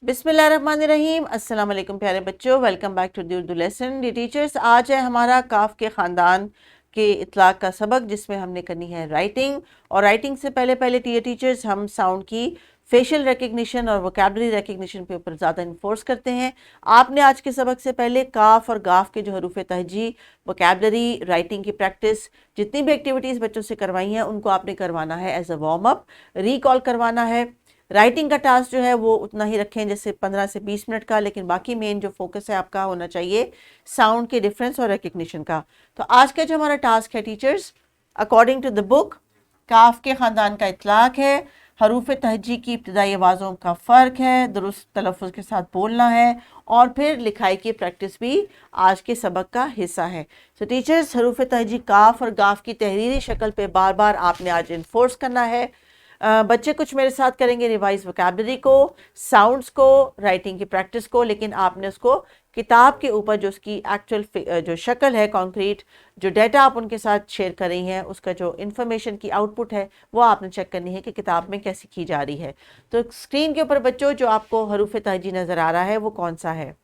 बिस्मिल्लाहिर्रहमानिर्रहीम। अस्सलाम वालेकुम प्यारे बच्चों, welcome back to the Urdu lesson. Dear teachers, आज है हमारा काफ के ख़ानदान के इतलाक़ का सबक, जिसमें हमने करनी है राइटिंग। और राइटिंग से पहले पहले टीचर्स हम साउंड की फेशियल रिकग्निशन और वोकैबुलरी रिकग्निशन के ऊपर ज़्यादा इन्फोर्स करते हैं। आपने आज के सबक से पहले काफ और गाफ के जो हरूफ तहजी, वोकैबुलरी, राइटिंग की प्रैक्टिस, जितनी भी एक्टिविटीज़ बच्चों से करवाई हैं उनको आपने करवाना है as a warm up, recall करवाना है। राइटिंग का टास्क जो है वो उतना ही रखें, जैसे 15 से 20 मिनट का, लेकिन बाकी मेन जो फोकस है आपका होना चाहिए साउंड के डिफरेंस और रिकग्निशन का। तो आज का जो हमारा टास्क है teachers, according to the book, काफ के ख़ानदान का इतलाक़ है, हरूफ तहजी की इब्तिदाई आवाज़ों का फ़र्क है, दुरुस्त तलफ़ुज़ के साथ बोलना है, और फिर लिखाई की प्रैक्टिस भी आज के सबक का हिस्सा है। सो टीचर्स, हरूफ तहजी काफ और गाफ की तहरीरी शक्ल पे बार बार आपने आज इन्फोर्स करना है। बच्चे कुछ मेरे साथ करेंगे रिवाइज वोकैबुलरी को, साउंड्स को, राइटिंग की प्रैक्टिस को, लेकिन आपने उसको किताब के ऊपर जो उसकी एक्चुअल जो शक्ल है, कॉन्क्रीट जो डाटा आप उनके साथ शेयर कर रही हैं, उसका जो इन्फॉर्मेशन की आउटपुट है वो आपने चेक करनी है कि किताब में कैसी की जा रही है। तो स्क्रीन के ऊपर बच्चों जो आपको हरूफ तहजी नज़र आ रहा है वो कौन सा है?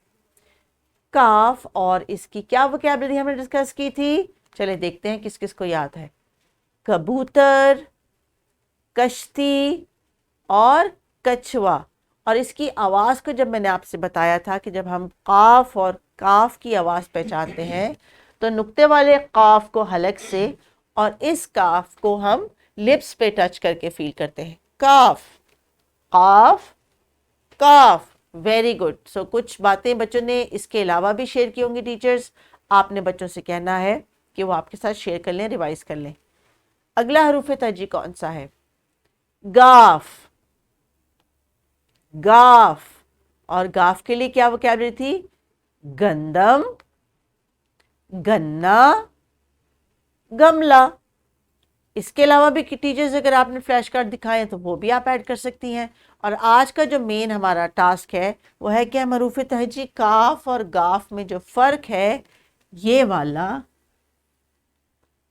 काफ। और इसकी क्या वोकैबुलरी हमने डिस्कस की थी? चले देखते हैं किस किस को याद है। कबूतर, कश्ती और कछुआ। और इसकी आवाज़ को जब मैंने आपसे बताया था कि जब हम काफ और काफ की आवाज़ पहचानते हैं तो नुक्ते वाले काफ को हलक से और इस काफ को हम लिप्स पे टच करके फील करते हैं। काफ, काफ, काफ। Very good. सो कुछ बातें बच्चों ने इसके अलावा भी शेयर की होंगी टीचर्स, आपने बच्चों से कहना है कि वो आपके साथ शेयर कर लें, रिवाइज कर लें। अगला हरूफ तहजी कौन सा है? गाफ, गाफ। और गाफ के लिए क्या वोकैबुलरी थी? गंदम, गन्ना, गमला। इसके अलावा भी टीचर्स अगर आपने फ्लैश कार्ड दिखाए तो वो भी आप ऐड कर सकती हैं। और आज का जो मेन हमारा टास्क है वो है कि हम हरूफ तहजी काफ और गाफ में जो फ़र्क है ये वाला,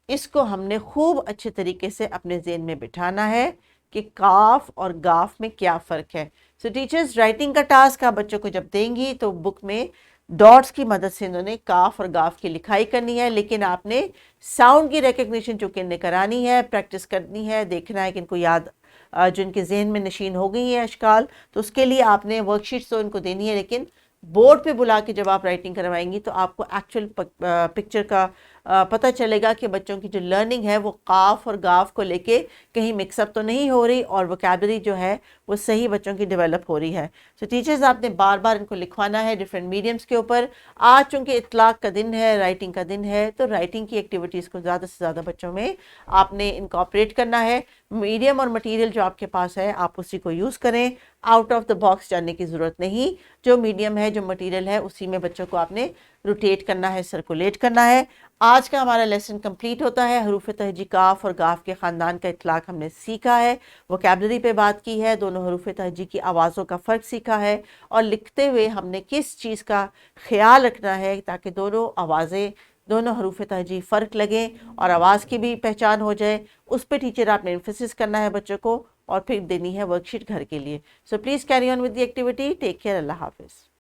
इसको हमने खूब अच्छे तरीके से अपने ज़हन में बिठाना है कि काफ और गाफ में क्या फ़र्क है। सो टीचर्स, राइटिंग का टास्क आप बच्चों को जब देंगी तो बुक में डॉट्स की मदद से इन्होंने काफ और गाफ की लिखाई करनी है, लेकिन आपने साउंड की रिकग्निशन चूँकि इन्हें करानी है, प्रैक्टिस करनी है, देखना है कि इनको याद जो इनके जहन में नशीन हो गई है अशकाल, तो उसके लिए आपने वर्कशीट्स तो इनको देनी है, लेकिन बोर्ड पे बुला के जब आप राइटिंग करवाएंगी तो आपको एक्चुअल पिक्चर का पता चलेगा कि बच्चों की जो लर्निंग है वो काफ और गाफ को लेके कहीं मिक्सअप तो नहीं हो रही, और वोकैबुलरी जो है वो सही बच्चों की डेवलप हो रही है। सो टीचर्स, आपने बार बार इनको लिखवाना है डिफरेंट मीडियम्स के ऊपर। आज चूँकि इतलाक़ का दिन है, राइटिंग का दिन है, तो राइटिंग की एक्टिविटीज़ को ज़्यादा से ज़्यादा बच्चों में आपने इनकॉर्पोरेट करना है। मीडियम और मटीरियल जो आपके पास है आप उसी को यूज़ करें, आउट ऑफ द बॉक्स जाने की ज़रूरत नहीं। जो मीडियम है, जो मटीरियल है, उसी में बच्चों को आपने रोटेट करना है, सर्कुलेट करना है। आज का हमारा लेसन कंप्लीट होता है। हरूफ तहजी काफ और गाफ के ख़ानदान का इतलाक़ हमने सीखा है, वोकैबुलरी पे बात की है, दोनों हरूफ तहजी की आवाज़ों का फ़र्क सीखा है, और लिखते हुए हमने किस चीज़ का ख्याल रखना है ताकि दोनों आवाज़ें, दोनों हरूफ तहजी फ़र्क लगें और आवाज़ की भी पहचान हो जाए। उस पर टीचर आपने एम्फेसिस करना है बच्चों को, और फिर देनी है वर्कशीट घर के लिए। So please carry on with the activity. Take care. अल्लाह हाफिज़।